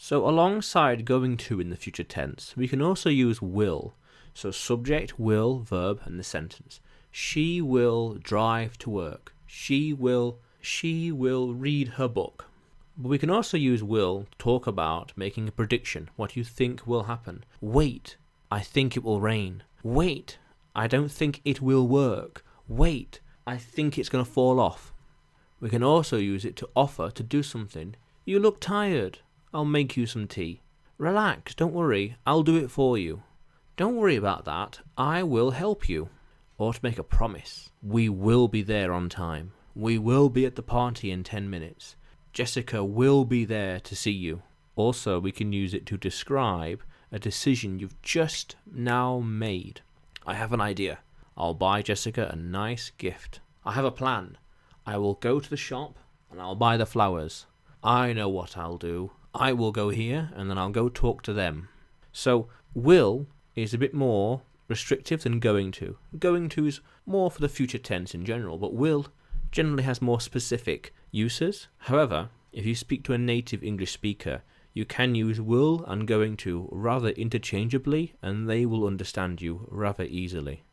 So alongside going to in the future tense, we can also use will. So subject, will, verb, and the sentence. She will drive to work. She will read her book. But we can also use will to talk about making a prediction, what you think will happen. Wait, I think it will rain. Wait, I don't think it will work. Wait, I think it's going to fall off. We can also use it to offer to do something. You look tired. I'll make you some tea. Relax, don't worry, I'll do it for you. Don't worry about that, I will help you. Or to make a promise. We will be there on time. We will be at the party in 10 minutes. Jessica will be there to see you. Also, we can use it to describe a decision you've just now made. I have an idea. I'll buy Jessica a nice gift. I have a plan. I will go to the shop and I'll buy the flowers. I know what I'll do. I will go here and then I'll go talk to them. So, will is a bit more restrictive than going to. Going to is more for the future tense in general, but will generally has more specific uses. However, if you speak to a native English speaker, you can use will and going to rather interchangeably and they will understand you rather easily.